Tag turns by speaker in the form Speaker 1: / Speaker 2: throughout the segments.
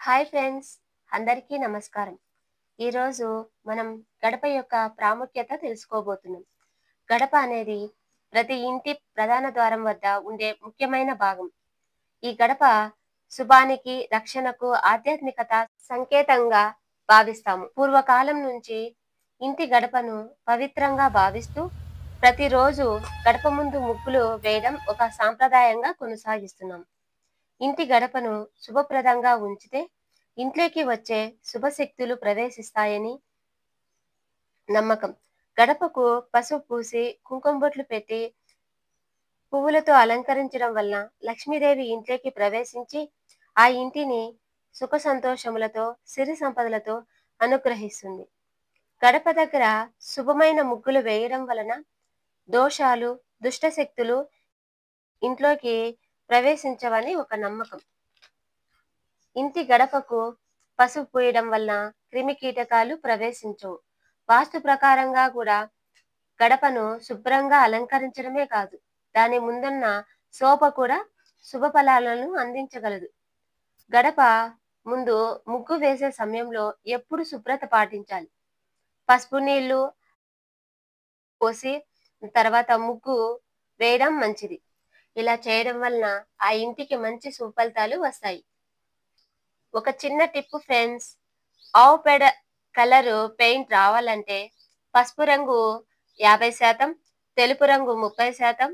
Speaker 1: Hi friends, అందరికీ నమస్కారం. ఈరోజు మనం గడప యొక్క ప్రాముఖ్యత తెలుసుకోబోతున్నాం. గడప అనేది ప్రతి ఇంటి ప్రధాన ద్వారం వద్ద ఉండే ముఖ్యమైన భాగం. ఈ గడప శుభానికి, రక్షణకు, ఆధ్యాత్మికత సంకేతంగా భావిస్తాము. పూర్వకాలం నుంచి ఇంటి గడపను పవిత్రంగా భావిస్తూ ప్రతిరోజు గడప ముందు ముగ్గులు వేయడం ఒక సాంప్రదాయంగా కొనసాగిస్తున్నాం. ఇంటి గడపను శుభప్రదంగా ఉంచితే ఇంట్లోకి వచ్చే శుభశక్తులు ప్రవేశిస్తాయని నమ్మకం. గడపకు పసుపు పూసి, కుంకుమ బొట్లు పెట్టి, పువ్వులతో అలంకరించడం వలన లక్ష్మీదేవి ఇంట్లోకి ప్రవేశించి ఆ ఇంటిని సుఖ సంతోషములతో, సిరి సంపదలతో అనుగ్రహిస్తుంది. గడప దగ్గర శుభమైన ముగ్గులు వేయడం వలన దోషాలు, దుష్ట శక్తులు ఇంట్లోకి ప్రవేశించవని ఒక నమ్మకం. ఇంటి గడపకు పసుపు పూయడం వలన క్రిమికీటకాలు ప్రవేశించవు. వాస్తు ప్రకారంగా కూడా గడపను శుభ్రంగా అలంకరించడమే కాదు, దాని ముందున్న శోభ కూడా శుభ ఫలాలను అందించగలదు. గడప ముందు ముగ్గు వేసే సమయంలో ఎప్పుడు శుభ్రత పాటించాలి. పసుపు నీళ్లు పోసి తర్వాత ముగ్గు వేయడం మంచిది. ఇలా చేయడం వలన ఆ ఇంటికి మంచి సుఫలితాలు వస్తాయి. ఒక చిన్న టిప్ ఫ్రెండ్స్, ఆవు పేడ కలరు పెయింట్ రావాలంటే పసుపు రంగు 50%, తెలుపు రంగు 30%,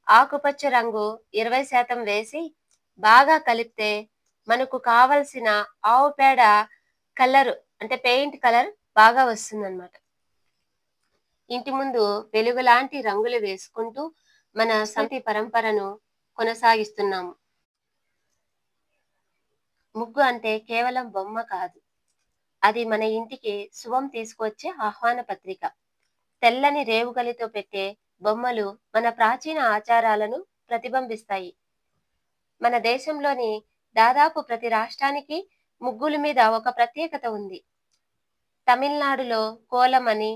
Speaker 1: ఆకుపచ్చ రంగు 20% వేసి బాగా కలిపితే మనకు కావలసిన ఆవు పేడ కలర్ అంటే పెయింట్ కలర్ బాగా వస్తుందన్నమాట. ఇంటి ముందు వెలుగులాంటి రంగులు వేసుకుంటూ మన సంతి పరంపరను కొనసాగిస్తున్నాము. ముగ్గు అంటే కేవలం బొమ్మ కాదు, అది మన ఇంటికి శుభం తీసుకొచ్చే ఆహ్వాన పత్రిక. తెల్లని రేవుగలితో పెట్టే బొమ్మలు మన ప్రాచీన ఆచారాలను ప్రతిబింబిస్తాయి. మన దేశంలోని దాదాపు ప్రతి రాష్ట్రానికి ముగ్గుల మీద ఒక ప్రత్యేకత ఉంది. తమిళనాడులో కోలం అని,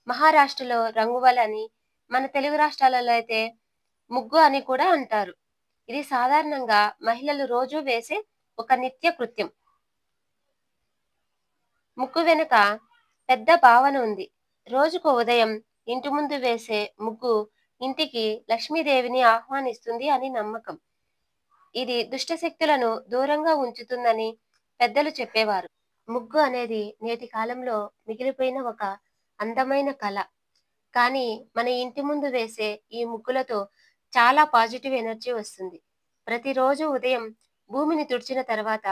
Speaker 1: మహారాష్ట్రలో రంగువల్ అని, మన తెలుగు రాష్ట్రాలలో అయితే ముగ్గు అని కూడా అంటారు. ఇది సాధారణంగా మహిళలు రోజూ వేసే ఒక నిత్య కృత్యం. ముగ్గు వెనుక పెద్ద భావన ఉంది. రోజుకు ఉదయం ఇంటి ముందు వేసే ముగ్గు ఇంటికి లక్ష్మీదేవిని ఆహ్వానిస్తుంది అని నమ్మకం. ఇది దుష్ట శక్తులను దూరంగా ఉంచుతుందని పెద్దలు చెప్పేవారు. ముగ్గు అనేది నేటి కాలంలో మిగిలిపోయిన ఒక అందమైన కళ. కానీ మన ఇంటి ముందు వేసే ఈ ముగ్గులతో చాలా పాజిటివ్ ఎనర్జీ వస్తుంది. ప్రతిరోజు ఉదయం భూమిని తుడిచిన తర్వాత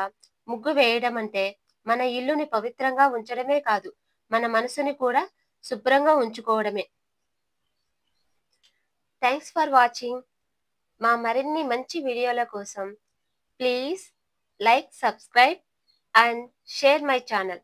Speaker 1: ముగ్గు వేయడం అంటే మన ఇల్లుని పవిత్రంగా ఉంచడమే కాదు, మన మనసుని కూడా శుభ్రంగా ఉంచుకోవడమే. Thanks for watching. మా మరిన్ని మంచి వీడియోల కోసం please like, subscribe and share my channel.